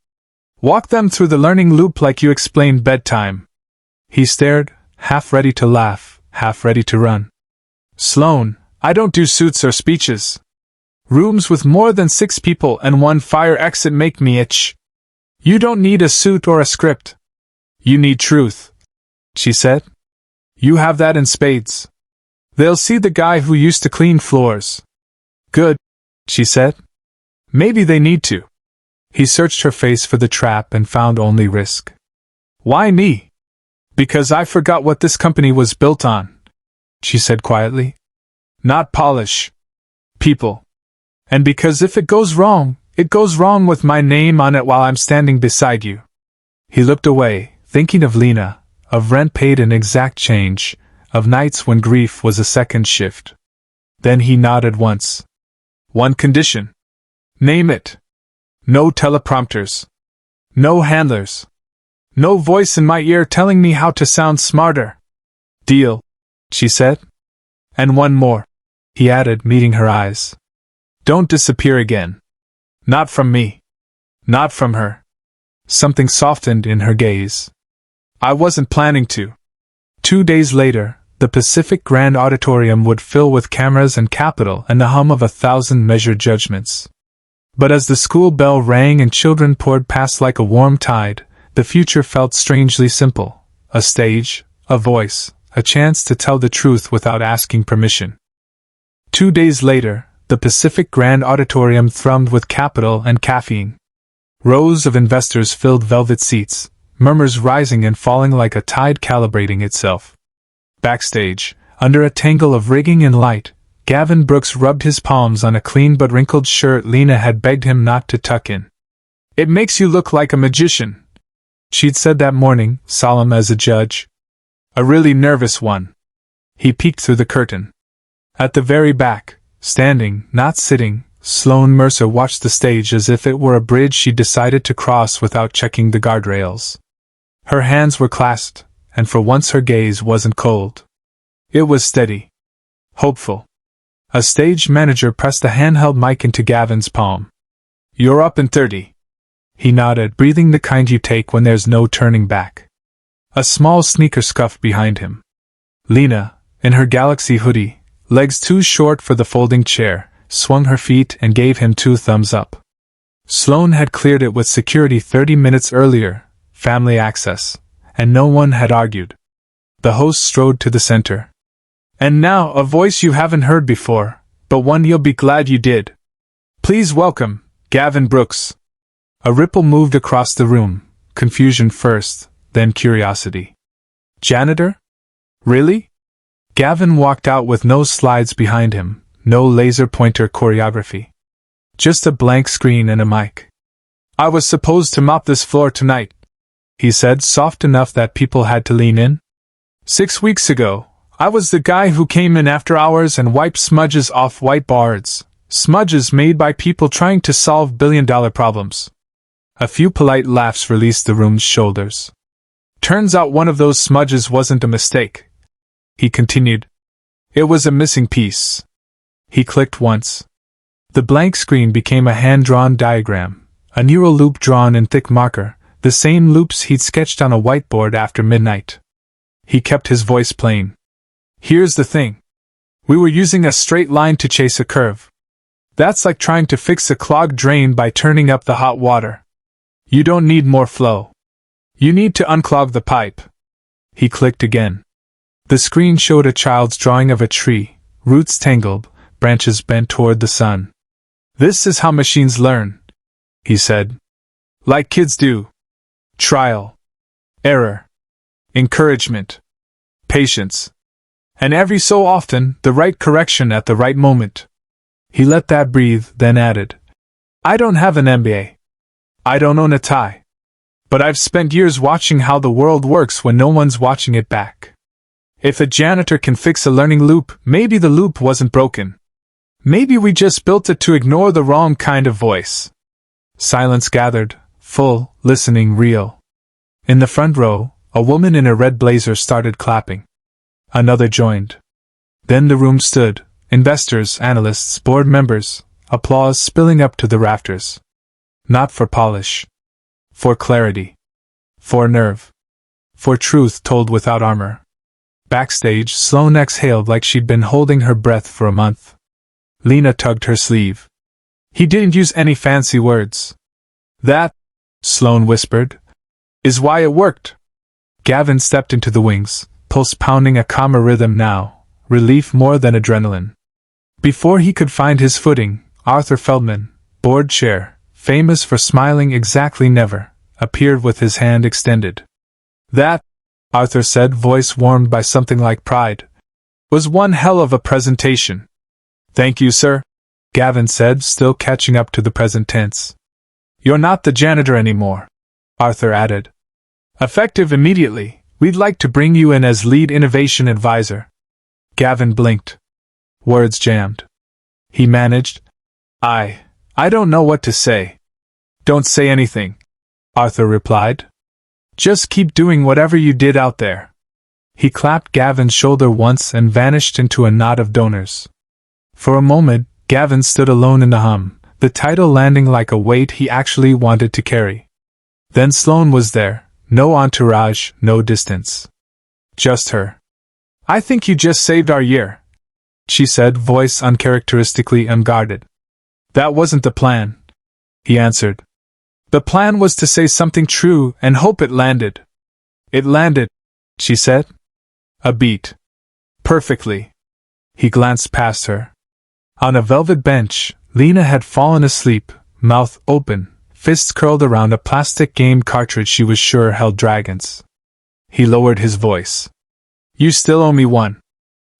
Walk them through the learning loop like you explained bedtime. He stared, half ready to laugh, half ready to run. Sloan, I don't do suits or speeches. Rooms with more than 6 people and 1 fire exit make me itch. You don't need a suit or a script. You need truth, she said. You have that in spades. They'll see the guy who used to clean floors. Good, she said. Maybe they need to. He searched her face for the trap and found only risk. Why me? Because I forgot what this company was built on, she said quietly. Not polish. People. And because if it goes wrong with my name on it while I'm standing beside you. He looked away, thinking of Lena, of rent paid in exact change, of nights when grief was a second shift. Then he nodded once. One condition. Name it. No teleprompters. No handlers. No voice in my ear telling me how to sound smarter. Deal, she said. And one more, he added, meeting her eyes. Don't disappear again. Not from me. Not from her. Something softened in her gaze. I wasn't planning to. 2 days later, the Pacific Grand Auditorium would fill with cameras and capital and the hum of 1,000 measured judgments. But as the school bell rang and children poured past like a warm tide, the future felt strangely simple. A stage, a voice, a chance to tell the truth without asking permission. 2 days later, the Pacific Grand Auditorium thrummed with capital and caffeine. Rows of investors filled velvet seats, murmurs rising and falling like a tide calibrating itself. Backstage, under a tangle of rigging and light, Gavin Brooks rubbed his palms on a clean but wrinkled shirt Lena had begged him not to tuck in. It makes you look like a magician, she'd said that morning, solemn as a judge. A really nervous one. He peeked through the curtain. At the very back, standing, not sitting, Sloan Mercer watched the stage as if it were a bridge she decided to cross without checking the guardrails. Her hands were clasped, and for once her gaze wasn't cold. It was steady. Hopeful. A stage manager pressed a handheld mic into Gavin's palm. You're up in 30. He nodded, breathing the kind you take when there's no turning back. A small sneaker scuffed behind him. Lena, in her Galaxy hoodie, legs too short for the folding chair, swung her feet and gave him 2 thumbs up. Sloan had cleared it with security 30 minutes earlier, family access, and no one had argued. The host strode to the center. And now, a voice you haven't heard before, but one you'll be glad you did. Please welcome, Gavin Brooks. A ripple moved across the room, confusion first, then curiosity. Janitor? Really? Gavin walked out with no slides behind him, no laser pointer choreography. Just a blank screen and a mic. I was supposed to mop this floor tonight, he said, soft enough that people had to lean in. 6 weeks ago, I was the guy who came in after hours and wiped smudges off whiteboards, smudges made by people trying to solve billion-dollar problems. A few polite laughs released the room's shoulders. Turns out one of those smudges wasn't a mistake, he continued. It was a missing piece. He clicked once. The blank screen became a hand-drawn diagram, a neural loop drawn in thick marker, the same loops he'd sketched on a whiteboard after midnight. He kept his voice plain. Here's the thing. We were using a straight line to chase a curve. That's like trying to fix a clogged drain by turning up the hot water. You don't need more flow. You need to unclog the pipe. He clicked again. The screen showed a child's drawing of a tree, roots tangled, branches bent toward the sun. This is how machines learn, he said. Like kids do. Trial. Error. Encouragement. Patience. And every so often, the right correction at the right moment. He let that breathe, then added, I don't have an MBA. I don't own a tie. But I've spent years watching how the world works when no one's watching it back. If a janitor can fix a learning loop, maybe the loop wasn't broken. Maybe we just built it to ignore the wrong kind of voice. Silence gathered, full, listening, real. In the front row, a woman in a red blazer started clapping. Another joined. Then the room stood, investors, analysts, board members, applause spilling up to the rafters. Not for polish. For clarity. For nerve. For truth told without armor. Backstage, Sloane exhaled like she'd been holding her breath for a month. Lena tugged her sleeve. He didn't use any fancy words. That, Sloane whispered, is why it worked. Gavin stepped into the wings, pulse pounding a calmer rhythm now, relief more than adrenaline. Before he could find his footing, Arthur Feldman, board chair, famous for smiling exactly never, appeared with his hand extended. That, Arthur said, voice warmed by something like pride, was one hell of a presentation. Thank you, sir, Gavin said, still catching up to the present tense. You're not the janitor anymore, Arthur added. Effective immediately, we'd like to bring you in as lead innovation advisor. Gavin blinked. Words jammed. He managed, I don't know what to say. Don't say anything, Arthur replied. Just keep doing whatever you did out there. He clapped Gavin's shoulder once and vanished into a knot of donors. For a moment, Gavin stood alone in the hum, the title landing like a weight he actually wanted to carry. Then Sloane was there, no entourage, no distance. Just her. I think you just saved our year, she said, voice uncharacteristically unguarded. That wasn't the plan, he answered. The plan was to say something true and hope it landed. It landed, she said. A beat. Perfectly. He glanced past her. On a velvet bench, Lena had fallen asleep, mouth open, fists curled around a plastic game cartridge she was sure held dragons. He lowered his voice. You still owe me one.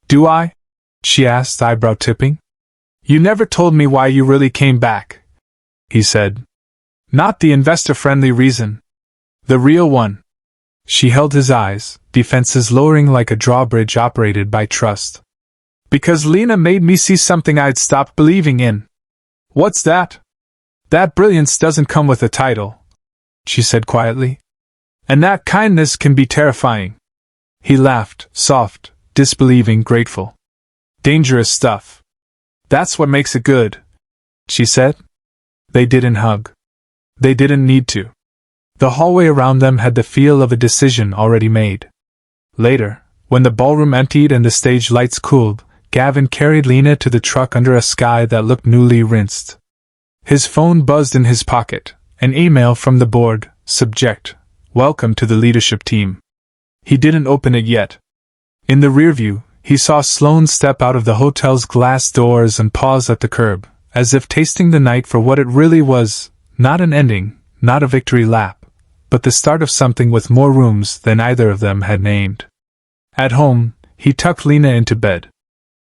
Do I? She asked, eyebrow tipping. You never told me why you really came back, he said. Not the investor-friendly reason. The real one. She held his eyes, defenses lowering like a drawbridge operated by trust. Because Lena made me see something I'd stopped believing in. What's that? That brilliance doesn't come with a title, she said quietly. And that kindness can be terrifying. He laughed, soft, disbelieving, grateful. Dangerous stuff. That's what makes it good, she said. They didn't hug. They didn't need to. The hallway around them had the feel of a decision already made. Later, when the ballroom emptied and the stage lights cooled, Gavin carried Lena to the truck under a sky that looked newly rinsed. His phone buzzed in his pocket, an email from the board, subject, welcome to the leadership team. He didn't open it yet. In the rearview, he saw Sloane step out of the hotel's glass doors and pause at the curb, as if tasting the night for what it really was, not an ending, not a victory lap, but the start of something with more rooms than either of them had named. At home, he tucked Lena into bed.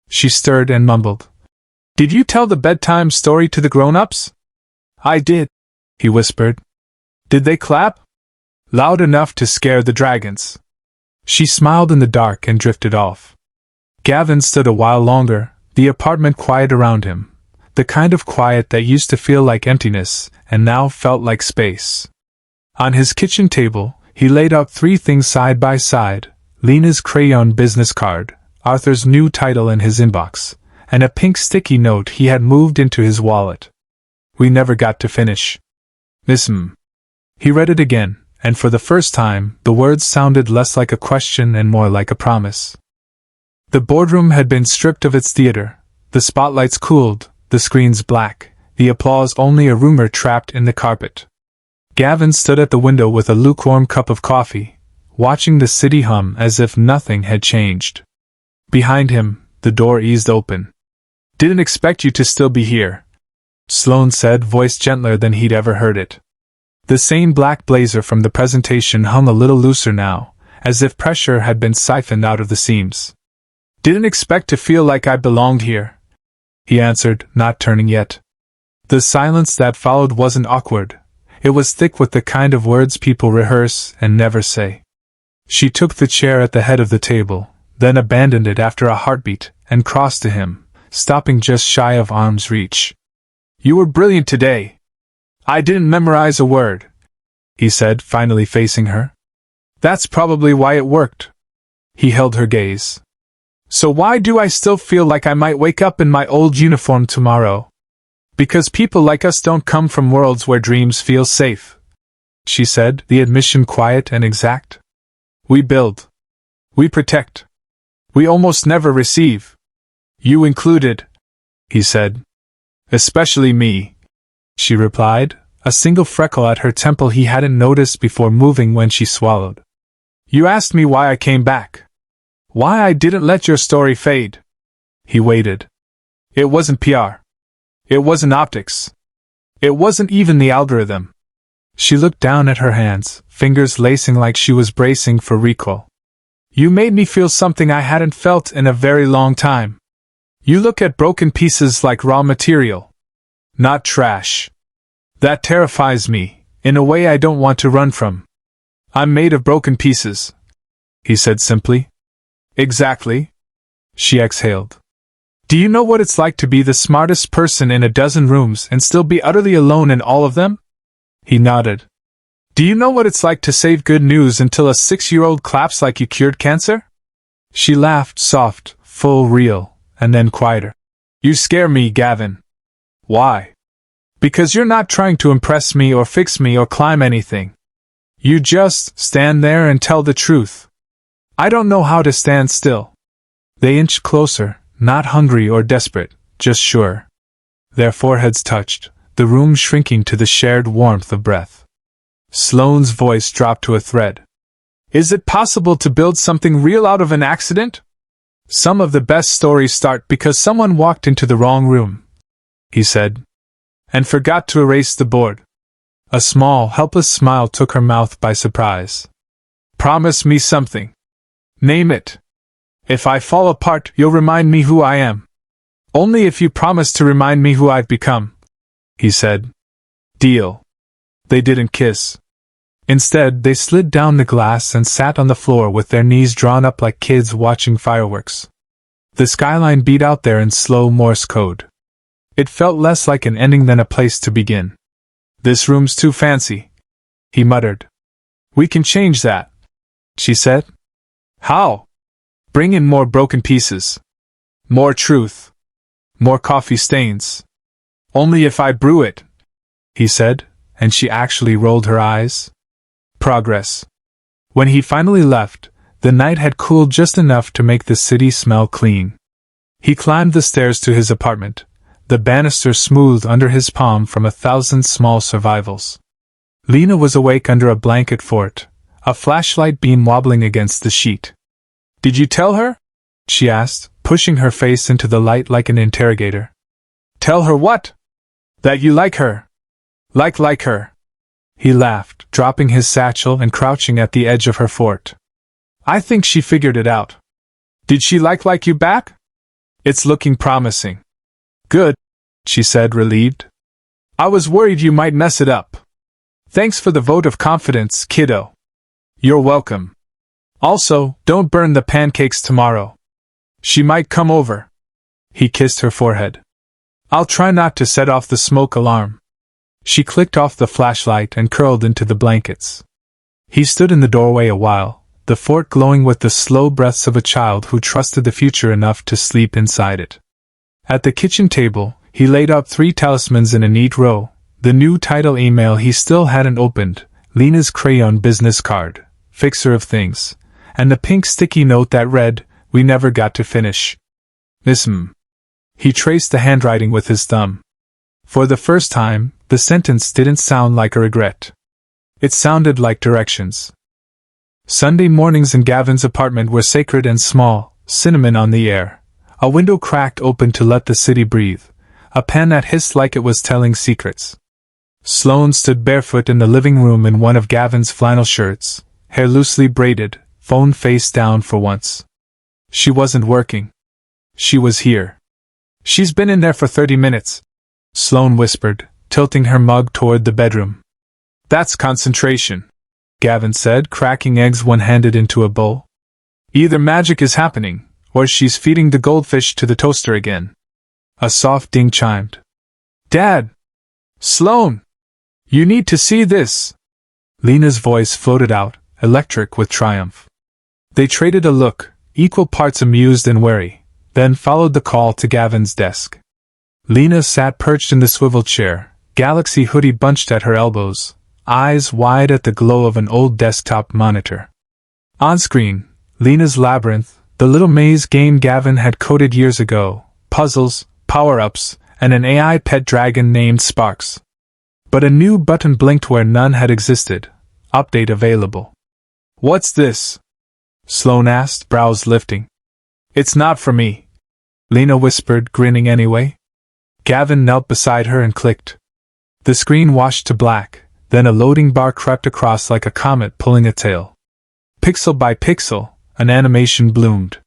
She stirred and mumbled. Did you tell the bedtime story to the grown-ups? I did, he whispered. Did they clap? Loud enough to scare the dragons. She smiled in the dark and drifted off. Gavin stood a while longer, the apartment quiet around him, the kind of quiet that used to feel like emptiness and now felt like space. On his kitchen table, he laid out 3 things side by side, Lena's crayon business card, Arthur's new title in his inbox, and a pink sticky note he had moved into his wallet. We never got to finish. Miss M. He read it again, and for the first time, the words sounded less like a question and more like a promise. The boardroom had been stripped of its theater, the spotlights cooled, the screens black, the applause only a rumor trapped in the carpet. Gavin stood at the window with a lukewarm cup of coffee, watching the city hum as if nothing had changed. Behind him, the door eased open. Didn't expect you to still be here, Sloane said, voice gentler than he'd ever heard it. The same black blazer from the presentation hung a little looser now, as if pressure had been siphoned out of the seams. Didn't expect to feel like I belonged here, he answered, not turning yet. The silence that followed wasn't awkward. It was thick with the kind of words people rehearse and never say. She took the chair at the head of the table, then abandoned it after a heartbeat, and crossed to him, stopping just shy of arm's reach. "You were brilliant today. I didn't memorize a word," he said, finally facing her. "That's probably why it worked." He held her gaze. "So why do I still feel like I might wake up in my old uniform tomorrow?" "Because people like us don't come from worlds where dreams feel safe," she said, the admission quiet and exact. "We build. We protect. We almost never receive. You included," he said. "Especially me," she replied, a single freckle at her temple he hadn't noticed before moving when she swallowed. "You asked me why I came back. Why I didn't let your story fade." He waited. "It wasn't PR. It wasn't optics. It wasn't even the algorithm." She looked down at her hands, fingers lacing like she was bracing for recoil. "You made me feel something I hadn't felt in a very long time. You look at broken pieces like raw material. Not trash. That terrifies me, in a way I don't want to run from. I'm made of broken pieces," he said simply. "Exactly," she exhaled. "Do you know what it's like to be the smartest person in a dozen rooms and still be utterly alone in all of them?" He nodded. "Do you know what it's like to save good news until a 6-year-old claps like you cured cancer?" She laughed, soft, full, real, and then quieter. "You scare me, Gavin." "Why?" "Because you're not trying to impress me or fix me or climb anything. You just stand there and tell the truth. I don't know how to stand still." They inched closer, not hungry or desperate, just sure. Their foreheads touched, the room shrinking to the shared warmth of breath. Sloane's voice dropped to a thread. "Is it possible to build something real out of an accident? Some of the best stories start because someone walked into the wrong room," he said, "and forgot to erase the board." A small, helpless smile took her mouth by surprise. "Promise me something. Name it. If I fall apart, you'll remind me who I am. Only if you promise to remind me who I've become," he said. "Deal." They didn't kiss. Instead, they slid down the glass and sat on the floor with their knees drawn up like kids watching fireworks. The skyline beat out there in slow Morse code. It felt less like an ending than a place to begin. "This room's too fancy," he muttered. "We can change that," she said. "How?" "Bring in more broken pieces. More truth. More coffee stains. Only if I brew it," he said, and she actually rolled her eyes. Progress. When he finally left, the night had cooled just enough to make the city smell clean. He climbed the stairs to his apartment, the banister smooth under his palm from 1,000 small survivals. Lena was awake under a blanket fort, a flashlight beam wobbling against the sheet. "Did you tell her?" she asked, pushing her face into the light like an interrogator. "Tell her what?" "That you like her. Like her." He laughed, dropping his satchel and crouching at the edge of her fort. "I think she figured it out." "Did she like you back?" "It's looking promising." "Good," she said, relieved. "I was worried you might mess it up. Thanks for the vote of confidence, kiddo." "You're welcome. Also, don't burn the pancakes tomorrow. She might come over." He kissed her forehead. "I'll try not to set off the smoke alarm." She clicked off the flashlight and curled into the blankets. He stood in the doorway a while, the fort glowing with the slow breaths of a child who trusted the future enough to sleep inside it. At the kitchen table, he laid out 3 talismans in a neat row, the new title email he still hadn't opened, Lena's crayon business card, fixer of things, and the pink sticky note that read, "We never got to finish." He traced the handwriting with his thumb. For the first time, the sentence didn't sound like a regret. It sounded like directions. Sunday mornings in Gavin's apartment were sacred and small, cinnamon on the air. A window cracked open to let the city breathe, a pen that hissed like it was telling secrets. Sloane stood barefoot in the living room in one of Gavin's flannel shirts, hair loosely braided, phone face down for once. She wasn't working. She was here. "She's been in there for 30 minutes, Sloane whispered, tilting her mug toward the bedroom. "That's concentration," Gavin said, cracking eggs one-handed into a bowl. "Either magic is happening, or she's feeding the goldfish to the toaster again." A soft ding chimed. Dad! Sloan! You need to see this! Lena's voice floated out, electric with triumph. They traded a look, equal parts amused and wary, then followed the call to Gavin's desk. Lena sat perched in the swivel chair, Galaxy hoodie bunched at her elbows, eyes wide at the glow of an old desktop monitor. On screen, Lena's Labyrinth, the little maze game Gavin had coded years ago, puzzles, power-ups, and an AI pet dragon named Sparks. But a new button blinked where none had existed. Update available. What's this? Sloan asked, brows lifting. It's not for me. Lena whispered, grinning anyway. Gavin knelt beside her and clicked. The screen washed to black, then a loading bar crept across like a comet pulling a tail. Pixel by pixel, an animation bloomed.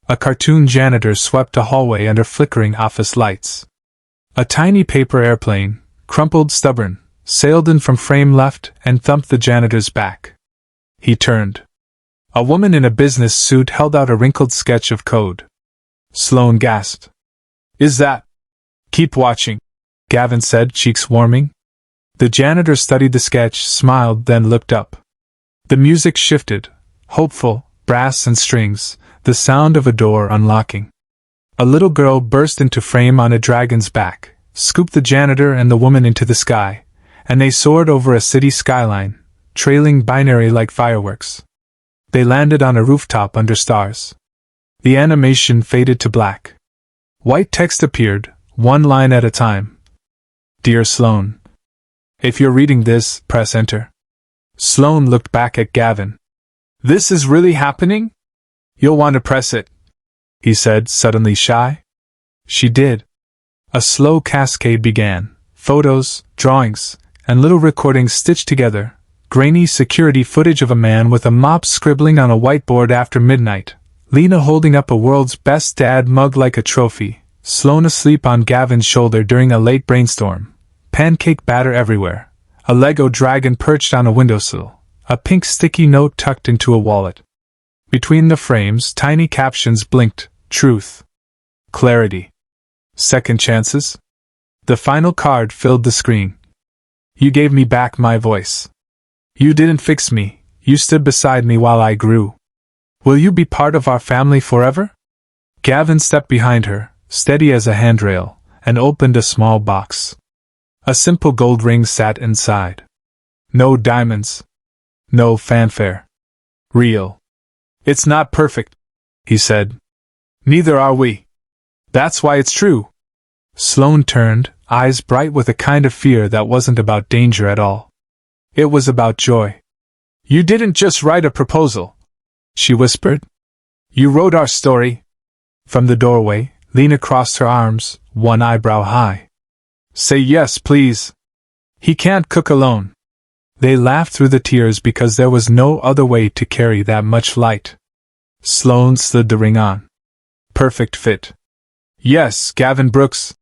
A cartoon janitor swept a hallway under flickering office lights. A tiny paper airplane, crumpled stubborn, sailed in from frame left and thumped the janitor's back. He turned. A woman in a business suit held out a wrinkled sketch of code. Sloan gasped. Is that? Keep watching, Gavin said, cheeks warming. The janitor studied the sketch, smiled, then looked up. The music shifted, hopeful, brass and strings, the sound of a door unlocking. A little girl burst into frame on a dragon's back, scooped the janitor and the woman into the sky, and they soared over a city skyline, trailing binary like fireworks. They landed on a rooftop under stars. The animation faded to black. White text appeared, one line at a time. Dear Sloan. If you're reading this, press enter. Sloan looked back at Gavin. This is really happening? You'll want to press it, he said, suddenly shy. She did. A slow cascade began, photos, drawings, and little recordings stitched together, grainy security footage of a man with a mop scribbling on a whiteboard after midnight, Lena holding up a world's best dad mug like a trophy, Sloan asleep on Gavin's shoulder during a late brainstorm, pancake batter everywhere, a Lego dragon perched on a windowsill, a pink sticky note tucked into a wallet. Between the frames, tiny captions blinked, truth, clarity, second chances. The final card filled the screen. You gave me back my voice. You didn't fix me, you stood beside me while I grew. Will you be part of our family forever? Gavin stepped behind her, steady as a handrail, and opened a small box. A simple gold ring sat inside. No diamonds. No fanfare. Real. It's not perfect, he said. Neither are we. That's why it's true. Sloan turned, eyes bright with a kind of fear that wasn't about danger at all. It was about joy. You didn't just write a proposal, she whispered. You wrote our story. From the doorway, Lena crossed her arms, one eyebrow high. Say yes, please. He can't cook alone. They laughed through the tears because there was no other way to carry that much light. Sloan slid the ring on. Perfect fit. Yes, Gavin Brooks,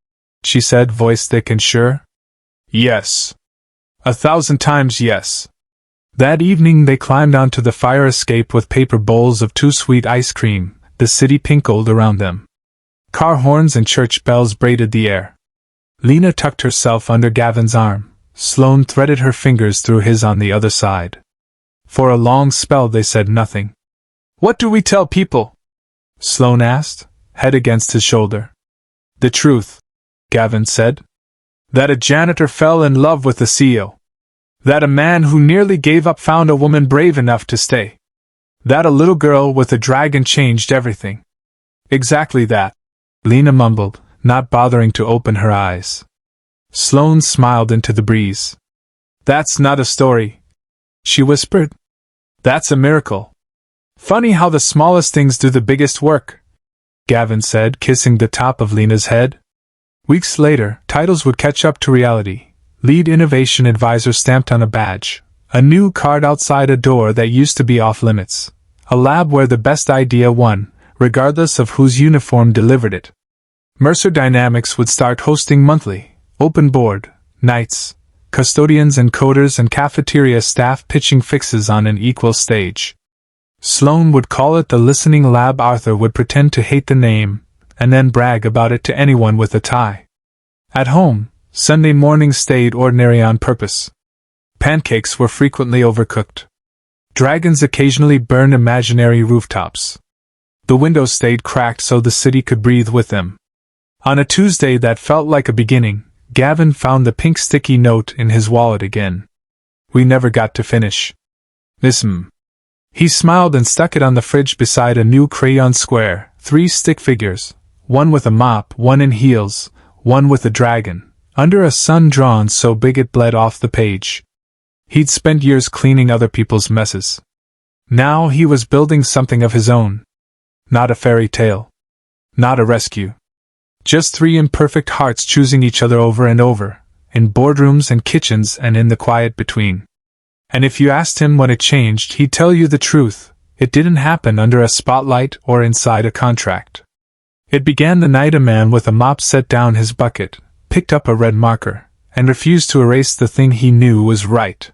she said, voice thick and sure. Yes. 1,000 times yes. That evening they climbed onto the fire escape with paper bowls of too sweet ice cream, the city pinkled around them. Car horns and church bells braided the air. Lena tucked herself under Gavin's arm. Sloan threaded her fingers through his on the other side. For a long spell they said nothing. What do we tell people? Sloan asked, head against his shoulder. The truth, Gavin said. That a janitor fell in love with the CEO. That a man who nearly gave up found a woman brave enough to stay. That a little girl with a dragon changed everything. Exactly that, Lena mumbled, not bothering to open her eyes. Sloan smiled into the breeze. That's not a story, she whispered. That's a miracle. Funny how the smallest things do the biggest work, Gavin said, kissing the top of Lena's head. Weeks later, titles would catch up to reality. Lead Innovation Advisor stamped on a badge. A new card outside a door that used to be off limits. A lab where the best idea won, regardless of whose uniform delivered it. Mercer Dynamics would start hosting monthly open board nights, custodians and coders and cafeteria staff pitching fixes on an equal stage. Sloan would call it the Listening Lab. Arthur would pretend to hate the name, and then brag about it to anyone with a tie. At home, Sunday mornings stayed ordinary on purpose. Pancakes were frequently overcooked. Dragons occasionally burned imaginary rooftops. The windows stayed cracked so the city could breathe with them. On a Tuesday that felt like a beginning, Gavin found the pink sticky note in his wallet again. We never got to finish. He smiled and stuck it on the fridge beside a new crayon square, 3 stick figures, one with a mop, one in heels, one with a dragon, under a sun drawn so big it bled off the page. He'd spent years cleaning other people's messes. Now he was building something of his own. Not a fairy tale. Not a rescue. Just 3 imperfect hearts choosing each other over and over, in boardrooms and kitchens and in the quiet between. And if you asked him when it changed, he'd tell you the truth. It didn't happen under a spotlight or inside a contract. It began the night a man with a mop set down his bucket, picked up a red marker, and refused to erase the thing he knew was right.